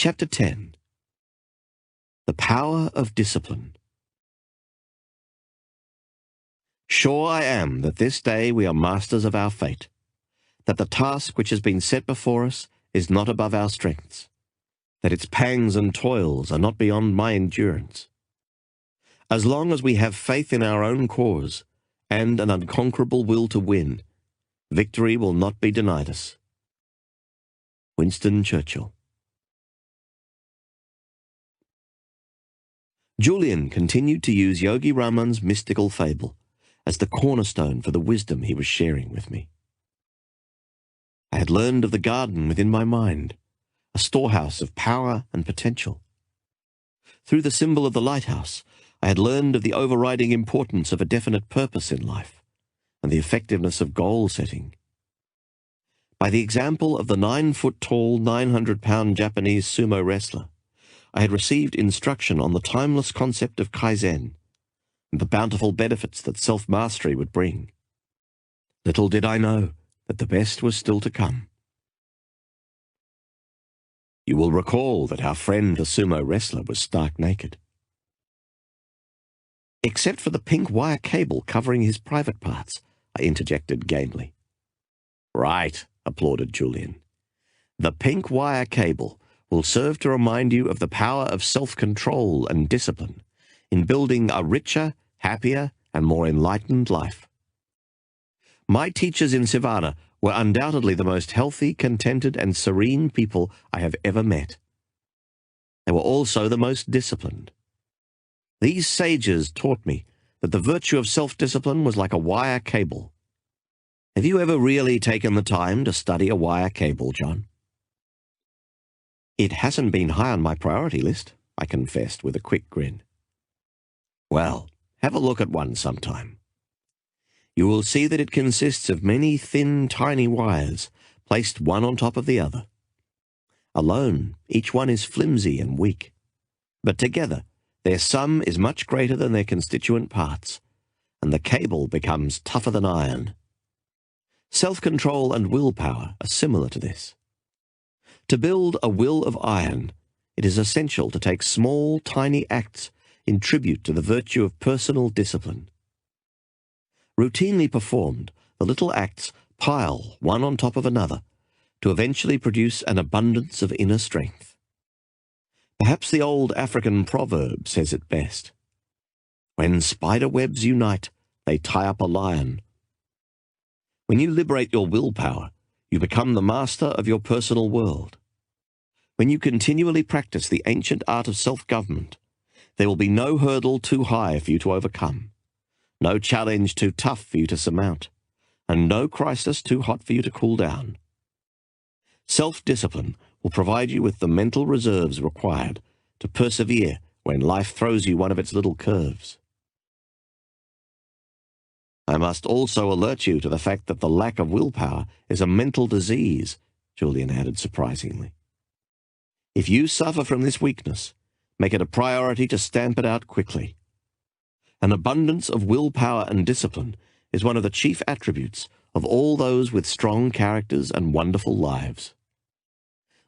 Chapter 10. The Power of Discipline. Sure I am that this day we are masters of our fate, that the task which has been set before us is not above our strengths, that its pangs and toils are not beyond my endurance. As long as we have faith in our own cause and an unconquerable will to win, victory will not be denied us. Winston Churchill. Julian continued to use Yogi Raman's mystical fable as the cornerstone for the wisdom he was sharing with me. I had learned of the garden within my mind, a storehouse of power and potential. Through the symbol of the lighthouse, I had learned of the overriding importance of a definite purpose in life and the effectiveness of goal setting. By the example of the 9-foot-tall, 900-pound Japanese sumo wrestler, I had received instruction on the timeless concept of Kaizen and the bountiful benefits that self-mastery would bring. Little did I know that the best was still to come. You will recall that our friend the sumo wrestler was stark naked. Except for the pink wire cable covering his private parts, I interjected gamely. Right, applauded Julian. The pink wire cable will serve to remind you of the power of self-control and discipline in building a richer, happier, and more enlightened life. My teachers in Sivana were undoubtedly the most healthy, contented, and serene people I have ever met. They were also the most disciplined. These sages taught me that the virtue of self-discipline was like a wire cable. Have you ever really taken the time to study a wire cable, John? It hasn't been high on my priority list, I confessed with a quick grin. Well, have a look at one sometime. You will see that it consists of many thin, tiny wires placed one on top of the other. Alone, each one is flimsy and weak, but together, their sum is much greater than their constituent parts, and the cable becomes tougher than iron. Self-control and willpower are similar to this. To build a will of iron, it is essential to take small, tiny acts in tribute to the virtue of personal discipline. Routinely performed, the little acts pile one on top of another to eventually produce an abundance of inner strength. Perhaps the old African proverb says it best. When spider webs unite, they tie up a lion. When you liberate your willpower, you become the master of your personal world. When you continually practice the ancient art of self-government, there will be no hurdle too high for you to overcome, no challenge too tough for you to surmount, and no crisis too hot for you to cool down. Self-discipline will provide you with the mental reserves required to persevere when life throws you one of its little curves. I must also alert you to the fact that the lack of willpower is a mental disease, Julian added surprisingly. If you suffer from this weakness, make it a priority to stamp it out quickly. An abundance of willpower and discipline is one of the chief attributes of all those with strong characters and wonderful lives.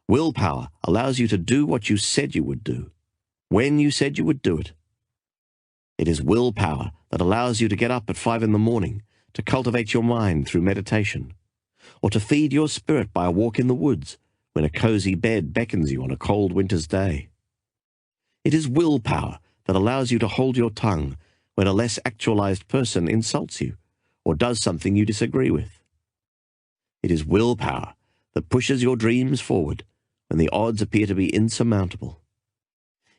Willpower allows you to do what you said you would do, when you said you would do it. It is willpower that allows you to get up at 5 in the morning, to cultivate your mind through meditation, or to feed your spirit by a walk in the woods when a cozy bed beckons you on a cold winter's day. It is willpower that allows you to hold your tongue when a less actualized person insults you or does something you disagree with. It is willpower that pushes your dreams forward when the odds appear to be insurmountable.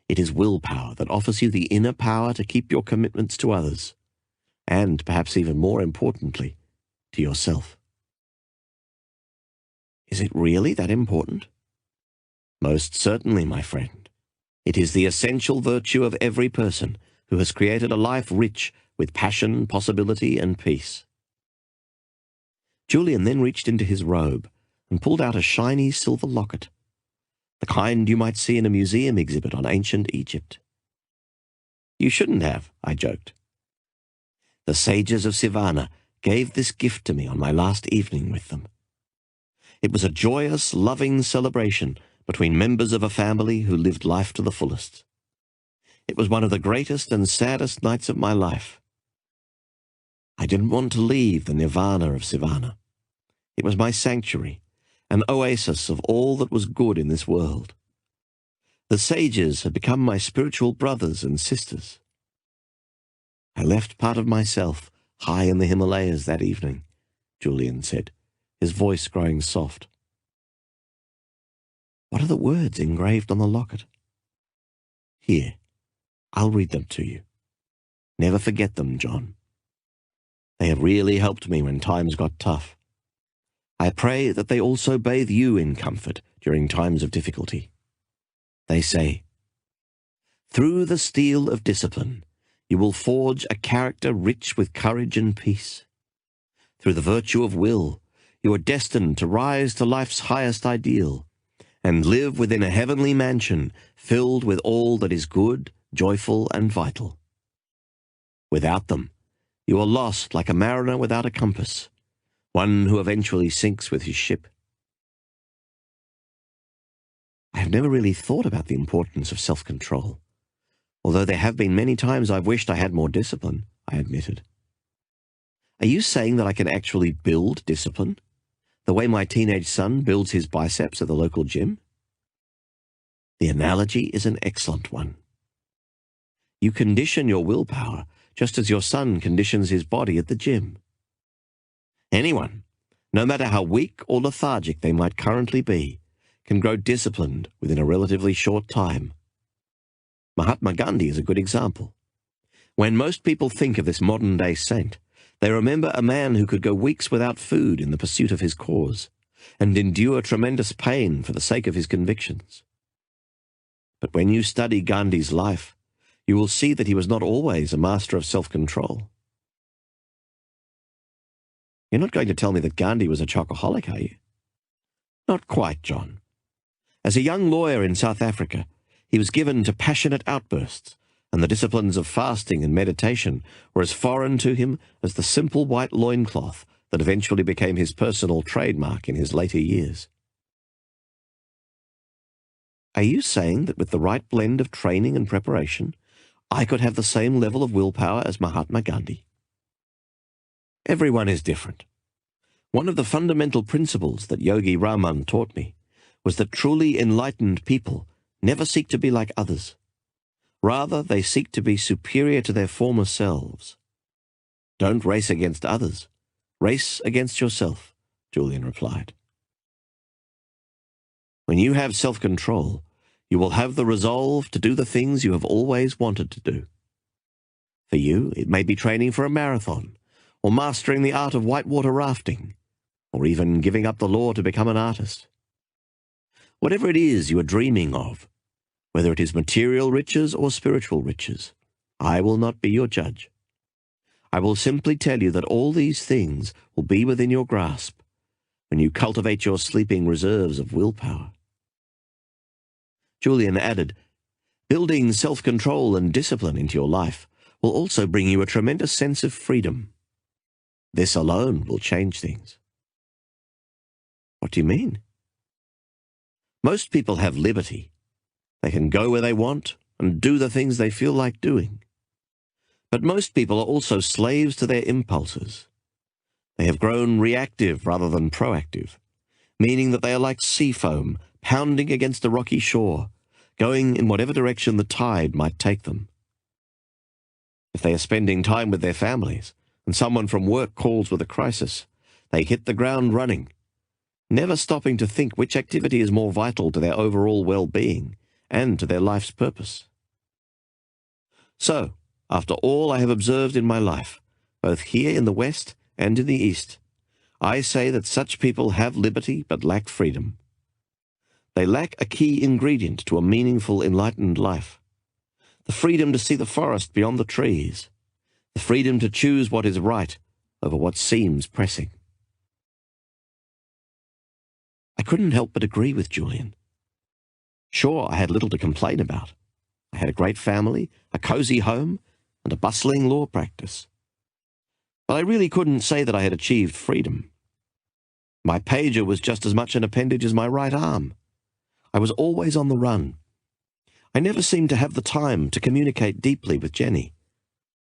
It is willpower that offers you the inner power to keep your commitments to others, and perhaps even more importantly, to yourself. Is it really that important? Most certainly, my friend. It is the essential virtue of every person who has created a life rich with passion, possibility, and peace. Julian then reached into his robe and pulled out a shiny silver locket, the kind you might see in a museum exhibit on ancient Egypt. You shouldn't have, I joked. The sages of Sivana gave this gift to me on my last evening with them. It was a joyous, loving celebration between members of a family who lived life to the fullest. It was one of the greatest and saddest nights of my life. I didn't want to leave the nirvana of Sivana. It was my sanctuary, an oasis of all that was good in this world. The sages had become my spiritual brothers and sisters. I left part of myself high in the Himalayas that evening, Julian said, his voice growing soft. What are the words engraved on the locket? Here, I'll read them to you. Never forget them, John. They have really helped me when times got tough. I pray that they also bathe you in comfort during times of difficulty. They say, through the steel of discipline, you will forge a character rich with courage and peace. Through the virtue of will, you are destined to rise to life's highest ideal and live within a heavenly mansion filled with all that is good, joyful, and vital. Without them, you are lost like a mariner without a compass, one who eventually sinks with his ship. I have never really thought about the importance of self-control, although there have been many times I've wished I had more discipline, I admitted. Are you saying that I can actually build discipline, the way my teenage son builds his biceps at the local gym? The analogy is an excellent one. You condition your willpower just as your son conditions his body at the gym. Anyone, no matter how weak or lethargic they might currently be, can grow disciplined within a relatively short time. Mahatma Gandhi is a good example. When most people think of this modern-day saint, they remember a man who could go weeks without food in the pursuit of his cause, and endure tremendous pain for the sake of his convictions. But when you study Gandhi's life, you will see that he was not always a master of self-control. You're not going to tell me that Gandhi was a chocoholic, are you? Not quite, John. As a young lawyer in South Africa, he was given to passionate outbursts, and the disciplines of fasting and meditation were as foreign to him as the simple white loincloth that eventually became his personal trademark in his later years. Are you saying that with the right blend of training and preparation, I could have the same level of willpower as Mahatma Gandhi? Everyone is different. One of the fundamental principles that Yogi Raman taught me was that truly enlightened people never seek to be like others. Rather, they seek to be superior to their former selves. Don't race against others. Race against yourself, Julian replied. When you have self-control, you will have the resolve to do the things you have always wanted to do. For you, it may be training for a marathon, or mastering the art of whitewater rafting, or even giving up the law to become an artist. Whatever it is you are dreaming of, whether it is material riches or spiritual riches, I will not be your judge. I will simply tell you that all these things will be within your grasp when you cultivate your sleeping reserves of willpower. Julian added, building self-control and discipline into your life will also bring you a tremendous sense of freedom. This alone will change things. What do you mean? Most people have liberty. They can go where they want and do the things they feel like doing. But most people are also slaves to their impulses. They have grown reactive rather than proactive, meaning that they are like sea foam pounding against a rocky shore, going in whatever direction the tide might take them. If they are spending time with their families and someone from work calls with a crisis, they hit the ground running, never stopping to think which activity is more vital to their overall well-being and to their life's purpose. So, after all I have observed in my life, both here in the West and in the East, I say that such people have liberty but lack freedom. They lack a key ingredient to a meaningful, enlightened life: the freedom to see the forest beyond the trees, the freedom to choose what is right over what seems pressing. I couldn't help but agree with Julian. Sure, I had little to complain about. I had a great family, a cozy home, and a bustling law practice. But I really couldn't say that I had achieved freedom. My pager was just as much an appendage as my right arm. I was always on the run. I never seemed to have the time to communicate deeply with Jenny.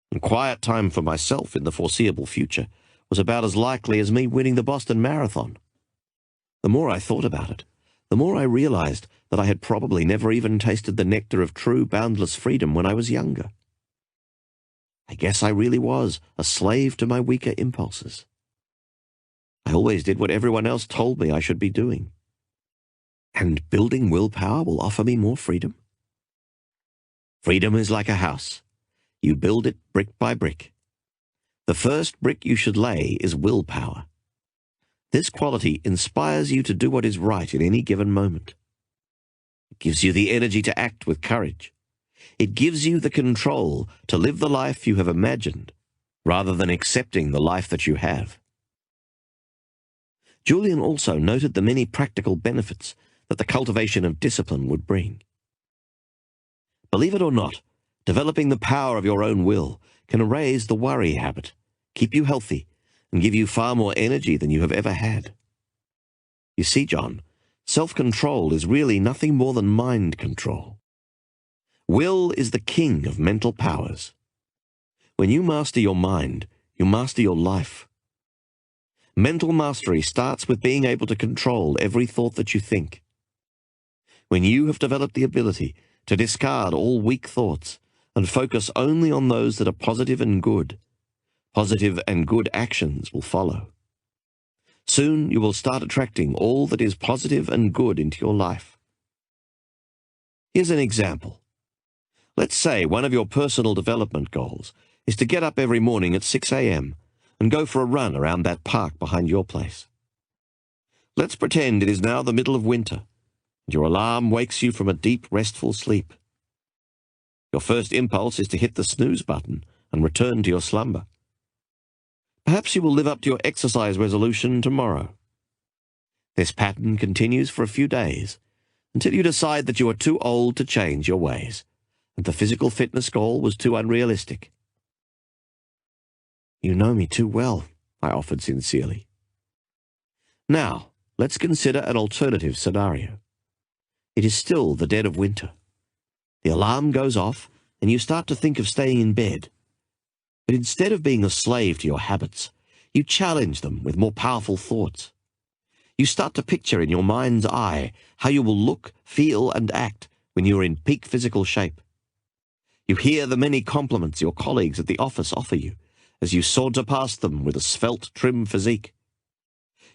And quiet time for myself in the foreseeable future was about as likely as me winning the Boston Marathon. The more I thought about it, the more I realized that I had probably never even tasted the nectar of true boundless freedom when I was younger. I guess I really was a slave to my weaker impulses. I always did what everyone else told me I should be doing. And building willpower will offer me more freedom? Freedom is like a house. You build it brick by brick. The first brick you should lay is willpower. This quality inspires you to do what is right in any given moment. It gives you the energy to act with courage. It gives you the control to live the life you have imagined, rather than accepting the life that you have. Julian also noted the many practical benefits that the cultivation of discipline would bring. Believe it or not, developing the power of your own will can erase the worry habit, keep you healthy, and give you far more energy than you have ever had. You see, John, self-control is really nothing more than mind control. Will is the king of mental powers. When you master your mind, you master your life. Mental mastery starts with being able to control every thought that you think. When you have developed the ability to discard all weak thoughts and focus only on those that are positive and good actions will follow. Soon you will start attracting all that is positive and good into your life. Here's an example. Let's say one of your personal development goals is to get up every morning at 6 a.m. and go for a run around that park behind your place. Let's pretend it is now the middle of winter, and your alarm wakes you from a deep, restful sleep. Your first impulse is to hit the snooze button and return to your slumber. Perhaps you will live up to your exercise resolution tomorrow. This pattern continues for a few days, until you decide that you are too old to change your ways, and the physical fitness goal was too unrealistic. You know me too well, I offered sincerely. Now, let's consider an alternative scenario. It is still the dead of winter. The alarm goes off, and you start to think of staying in bed. But instead of being a slave to your habits, you challenge them with more powerful thoughts. You start to picture in your mind's eye how you will look, feel, and act when you are in peak physical shape. You hear the many compliments your colleagues at the office offer you as you saunter past them with a svelte, trim physique.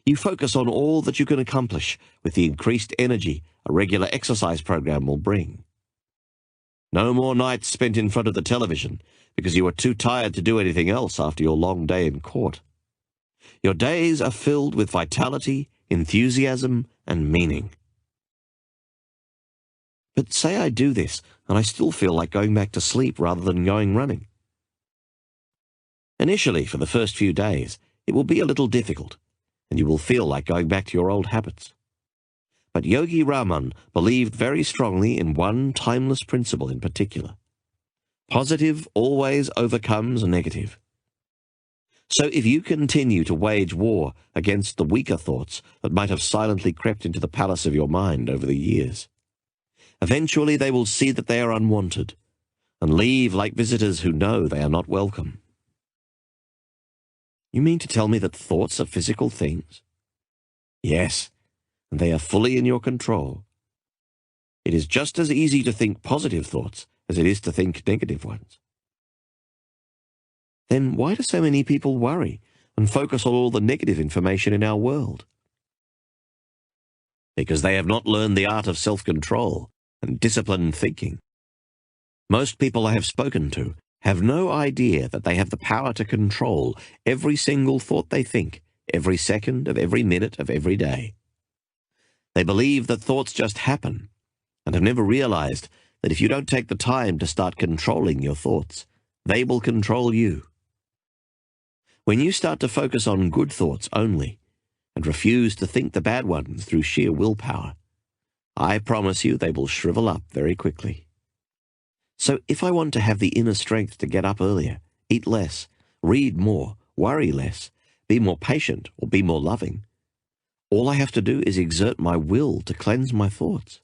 You focus on all that you can accomplish with the increased energy a regular exercise program will bring. No more nights spent in front of the television because you are too tired to do anything else after your long day in court. Your days are filled with vitality, enthusiasm, and meaning. But say I do this, and I still feel like going back to sleep rather than going running. Initially, for the first few days, it will be a little difficult, and you will feel like going back to your old habits. But Yogi Raman believed very strongly in one timeless principle in particular. Positive always overcomes negative. So if you continue to wage war against the weaker thoughts that might have silently crept into the palace of your mind over the years, eventually they will see that they are unwanted and leave like visitors who know they are not welcome. You mean to tell me that thoughts are physical things? Yes, and they are fully in your control. It is just as easy to think positive thoughts as it is to think negative ones. Then why do so many people worry and focus on all the negative information in our world? Because they have not learned the art of self-control and disciplined thinking. Most people I have spoken to have no idea that they have the power to control every single thought they think, every second of every minute of every day. They believe that thoughts just happen, and have never realized that if you don't take the time to start controlling your thoughts, they will control you. When you start to focus on good thoughts only, and refuse to think the bad ones through sheer willpower, I promise you they will shrivel up very quickly. So if I want to have the inner strength to get up earlier, eat less, read more, worry less, be more patient, or be more loving, all I have to do is exert my will to cleanse my thoughts.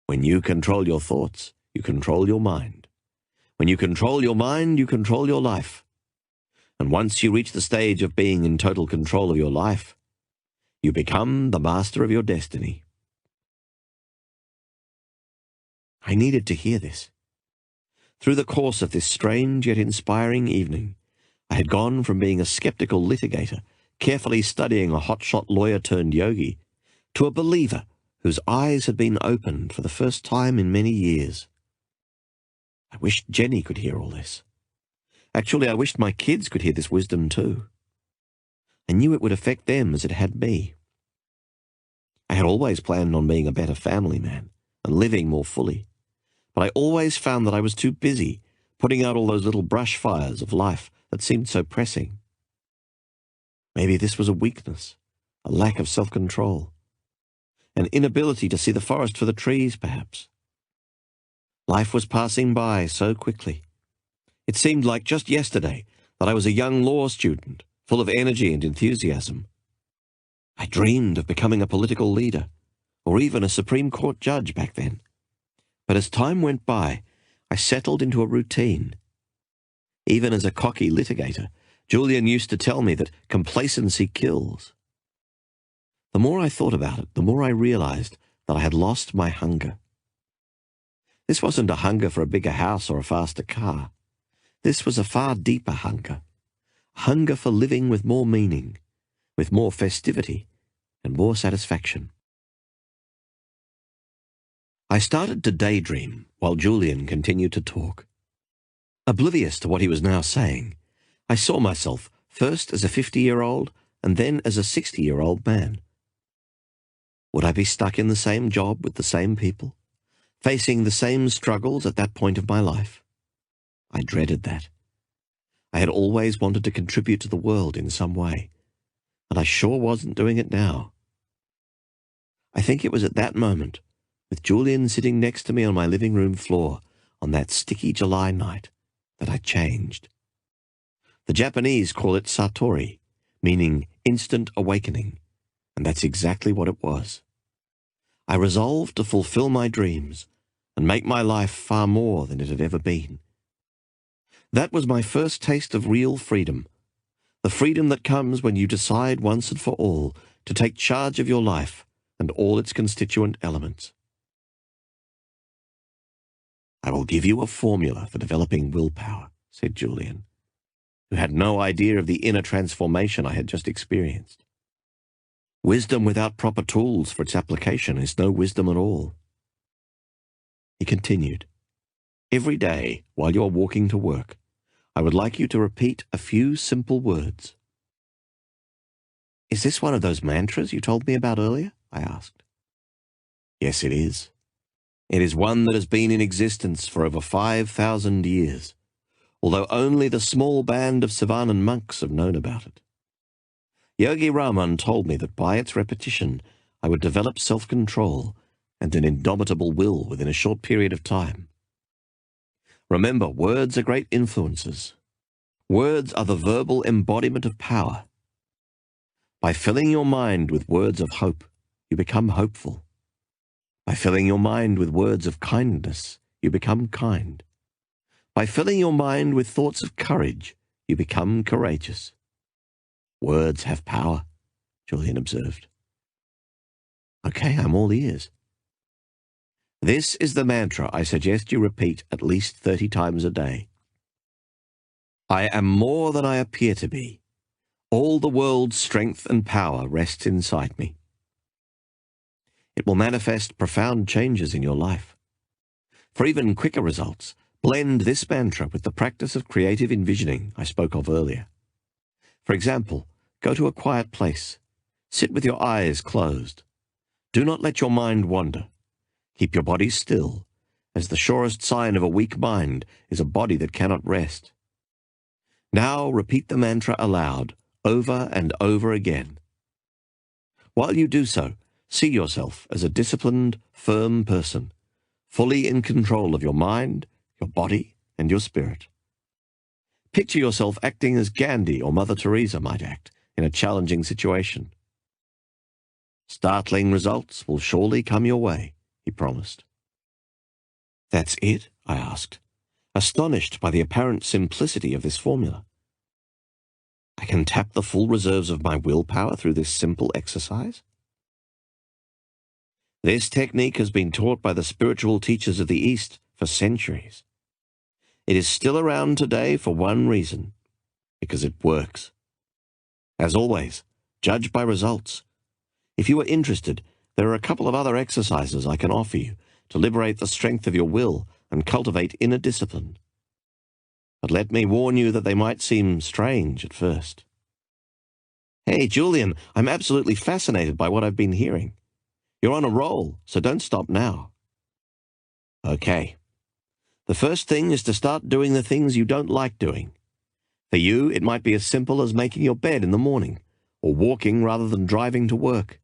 When you control your thoughts, you control your mind. When you control your mind, you control your life. And once you reach the stage of being in total control of your life, you become the master of your destiny. I needed to hear this. Through the course of this strange yet inspiring evening, I had gone from being a skeptical litigator, carefully studying a hotshot lawyer-turned-yogi, to a believer whose eyes had been opened for the first time in many years. I wished Jenny could hear all this. Actually, I wished my kids could hear this wisdom too. I knew it would affect them as it had me. I had always planned on being a better family man and living more fully, but I always found that I was too busy putting out all those little brush fires of life that seemed so pressing. Maybe this was a weakness, a lack of self-control, an inability to see the forest for the trees, perhaps. Life was passing by so quickly. It seemed like just yesterday that I was a young law student, full of energy and enthusiasm. I dreamed of becoming a political leader, or even a Supreme Court judge back then. But as time went by, I settled into a routine. Even as a cocky litigator, Julian used to tell me that complacency kills. The more I thought about it, the more I realized that I had lost my hunger. This wasn't a hunger for a bigger house or a faster car. This was a far deeper hunger. A hunger for living with more meaning, with more festivity, and more satisfaction. I started to daydream while Julian continued to talk. Oblivious to what he was now saying, I saw myself first as a 50-year-old and then as a 60-year-old man. Would I be stuck in the same job with the same people, facing the same struggles at that point of my life? I dreaded that. I had always wanted to contribute to the world in some way, and I sure wasn't doing it now. I think it was at that moment, with Julian sitting next to me on my living room floor on that sticky July night, that I changed. The Japanese call it satori, meaning instant awakening, and that's exactly what it was. I resolved to fulfill my dreams and make my life far more than it had ever been. That was my first taste of real freedom, the freedom that comes when you decide once and for all to take charge of your life and all its constituent elements. I will give you a formula for developing willpower, said Julian, who had no idea of the inner transformation I had just experienced. Wisdom without proper tools for its application is no wisdom at all. He continued, every day while you are walking to work, I would like you to repeat a few simple words. Is this one of those mantras you told me about earlier? I asked. Yes, it is. It is one that has been in existence for over 5,000 years, although only the small band of Savanan monks have known about it. Yogi Raman told me that by its repetition I would develop self-control and an indomitable will within a short period of time. Remember, words are great influences. Words are the verbal embodiment of power. By filling your mind with words of hope, you become hopeful. By filling your mind with words of kindness, you become kind. By filling your mind with thoughts of courage, you become courageous. Words have power, Julian observed. Okay, I'm all ears. This is the mantra I suggest you repeat at least 30 times a day. I am more than I appear to be. All the world's strength and power rests inside me. It will manifest profound changes in your life. For even quicker results, blend this mantra with the practice of creative envisioning I spoke of earlier. For example, go to a quiet place. Sit with your eyes closed. Do not let your mind wander. Keep your body still, as the surest sign of a weak mind is a body that cannot rest. Now repeat the mantra aloud, over and over again. While you do so, see yourself as a disciplined, firm person, fully in control of your mind, your body, and your spirit. Picture yourself acting as Gandhi or Mother Teresa might act in a challenging situation. Startling results will surely come your way, he promised. That's it? I asked, astonished by the apparent simplicity of this formula. I can tap the full reserves of my willpower through this simple exercise? This technique has been taught by the spiritual teachers of the East for centuries. It is still around today for one reason, because it works. As always, judge by results. If you are interested, there are a couple of other exercises I can offer you to liberate the strength of your will and cultivate inner discipline. But let me warn you that they might seem strange at first. Hey, Julian, I'm absolutely fascinated by what I've been hearing. You're on a roll, so don't stop now. Okay. The first thing is to start doing the things you don't like doing. For you, it might be as simple as making your bed in the morning, or walking rather than driving to work.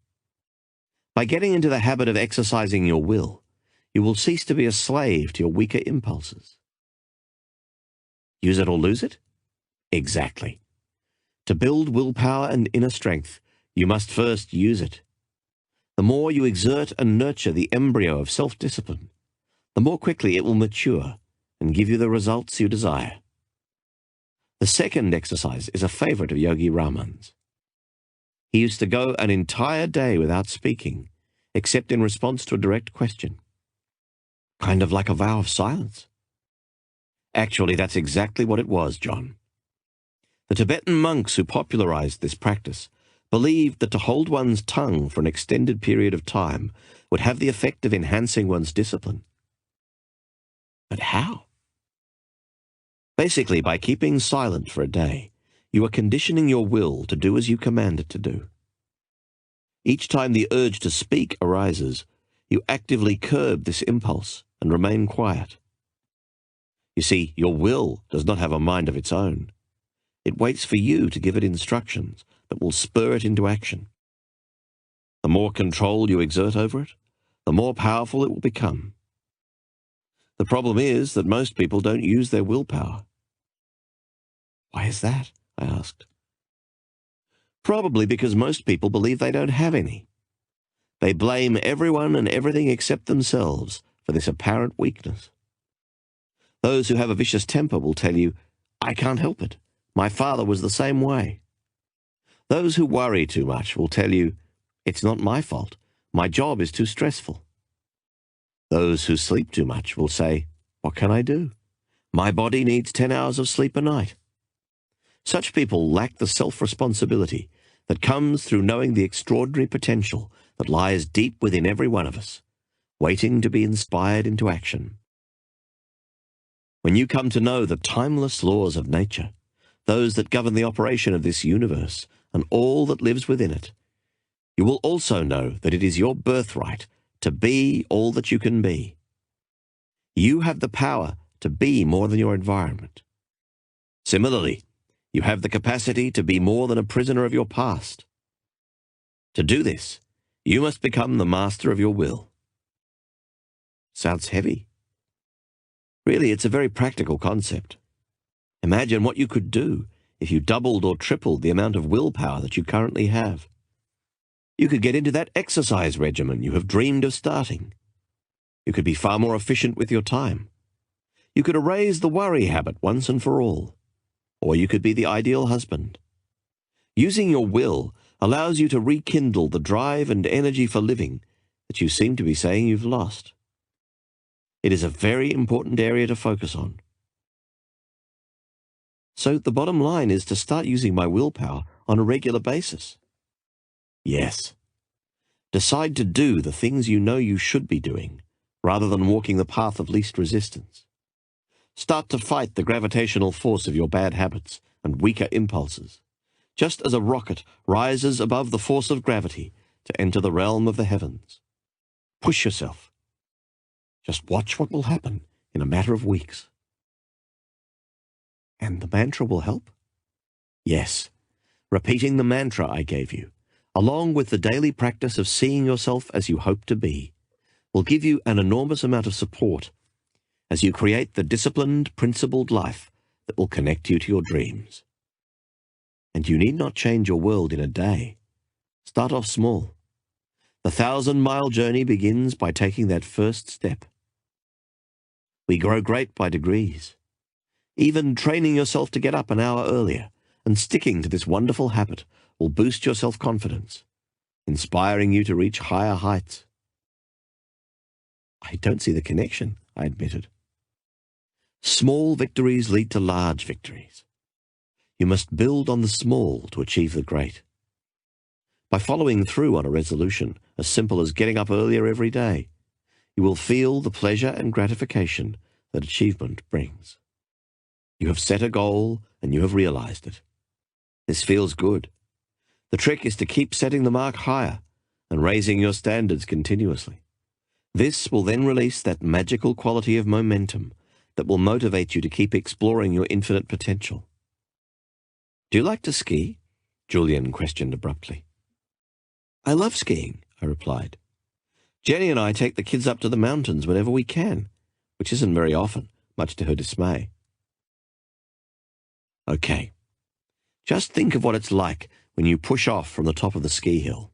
By getting into the habit of exercising your will, you will cease to be a slave to your weaker impulses. Use it or lose it? Exactly. To build willpower and inner strength, you must first use it. The more you exert and nurture the embryo of self-discipline, the more quickly it will mature and give you the results you desire. The second exercise is a favorite of Yogi Raman's. He used to go an entire day without speaking, except in response to a direct question. Kind of like a vow of silence. Actually, that's exactly what it was, John. The Tibetan monks who popularized this practice believed that to hold one's tongue for an extended period of time would have the effect of enhancing one's discipline. But how? Basically, by keeping silent for a day, you are conditioning your will to do as you command it to do. Each time the urge to speak arises, you actively curb this impulse and remain quiet. You see, your will does not have a mind of its own. It waits for you to give it instructions that will spur it into action. The more control you exert over it, the more powerful it will become. The problem is that most people don't use their willpower. Why is that? I asked. Probably because most people believe they don't have any. They blame everyone and everything except themselves for this apparent weakness. Those who have a vicious temper will tell you, I can't help it. My father was the same way. Those who worry too much will tell you, it's not my fault. My job is too stressful. Those who sleep too much will say, what can I do? My body needs 10 hours of sleep a night. Such people lack the self-responsibility that comes through knowing the extraordinary potential that lies deep within every one of us, waiting to be inspired into action. When you come to know the timeless laws of nature, those that govern the operation of this universe and all that lives within it, you will also know that it is your birthright to be all that you can be. You have the power to be more than your environment. Similarly, you have the capacity to be more than a prisoner of your past. To do this, you must become the master of your will. Sounds heavy. Really, it's a very practical concept. Imagine what you could do if you doubled or tripled the amount of willpower that you currently have. You could get into that exercise regimen you have dreamed of starting. You could be far more efficient with your time. You could erase the worry habit once and for all. Or you could be the ideal husband. Using your will allows you to rekindle the drive and energy for living that you seem to be saying you've lost. It is a very important area to focus on. So the bottom line is to start using my willpower on a regular basis. Yes. Decide to do the things you know you should be doing, rather than walking the path of least resistance. Start to fight the gravitational force of your bad habits and weaker impulses, just as a rocket rises above the force of gravity to enter the realm of the heavens. Push yourself. Just watch what will happen in a matter of weeks. And the mantra will help? Yes. Repeating the mantra I gave you, along with the daily practice of seeing yourself as you hope to be, will give you an enormous amount of support as you create the disciplined, principled life that will connect you to your dreams. And you need not change your world in a day. Start off small. The 1,000-mile journey begins by taking that first step. We grow great by degrees. Even training yourself to get up an hour earlier and sticking to this wonderful habit will boost your self-confidence, inspiring you to reach higher heights. I don't see the connection, I admitted. Small victories lead to large victories. You must build on the small to achieve the great. By following through on a resolution as simple as getting up earlier every day, you will feel the pleasure and gratification that achievement brings. You have set a goal and you have realized it. This feels good. The trick is to keep setting the mark higher and raising your standards continuously. This will then release that magical quality of momentum that will motivate you to keep exploring your infinite potential. Do you like to ski? Julian questioned abruptly. I love skiing, I replied. Jenny and I take the kids up to the mountains whenever we can, which isn't very often, much to her dismay. Okay, just think of what it's like when you push off from the top of the ski hill.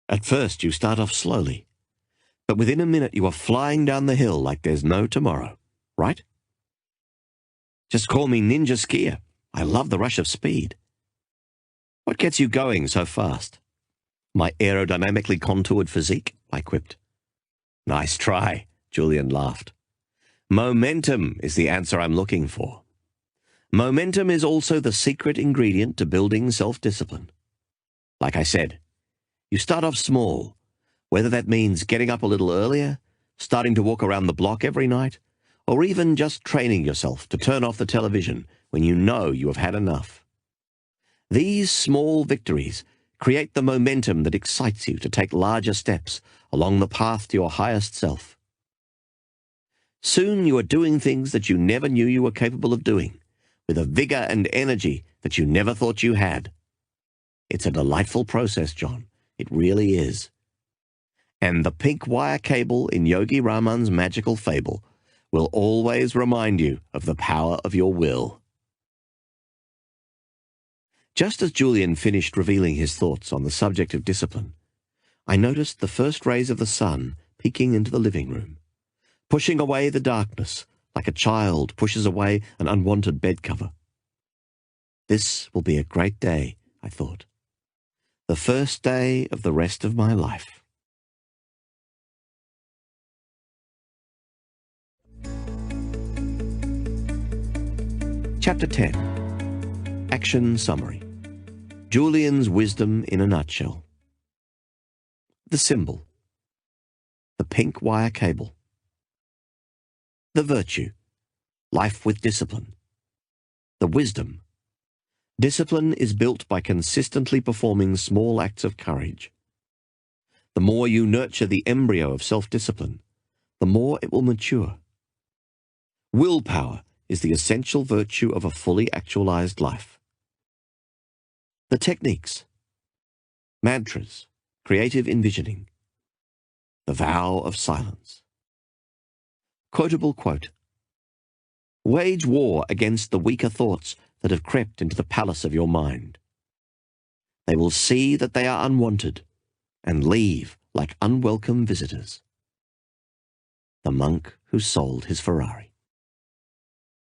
At first, you start off slowly, but within a minute you are flying down the hill like there's no tomorrow, right? Just call me Ninja Skier. I love the rush of speed. What gets you going so fast? My aerodynamically contoured physique, I quipped. Nice try, Julian laughed. Momentum is the answer I'm looking for. Momentum is also the secret ingredient to building self-discipline. Like I said, you start off small, whether that means getting up a little earlier, starting to walk around the block every night, or even just training yourself to turn off the television when you know you have had enough. These small victories create the momentum that excites you to take larger steps along the path to your highest self. Soon you are doing things that you never knew you were capable of doing, with a vigor and energy that you never thought you had. It's a delightful process, John. It really is. And the pink wire cable in Yogi Raman's magical fable will always remind you of the power of your will. Just as Julian finished revealing his thoughts on the subject of discipline, I noticed the first rays of the sun peeking into the living room, pushing away the darkness like a child pushes away an unwanted bed cover. This will be a great day, I thought. The first day of the rest of my life. Chapter 10. Action Summary. Julian's wisdom in a nutshell. The symbol. The pink wire cable. The virtue. Life with discipline. The wisdom. Discipline is built by consistently performing small acts of courage. The more you nurture the embryo of self-discipline, the more it will mature. Willpower is the essential virtue of a fully actualized life. The techniques. Mantras, creative envisioning. The vow of silence. Quotable quote. Wage war against the weaker thoughts that have crept into the palace of your mind. They will see that they are unwanted and leave like unwelcome visitors. The monk who sold his Ferrari.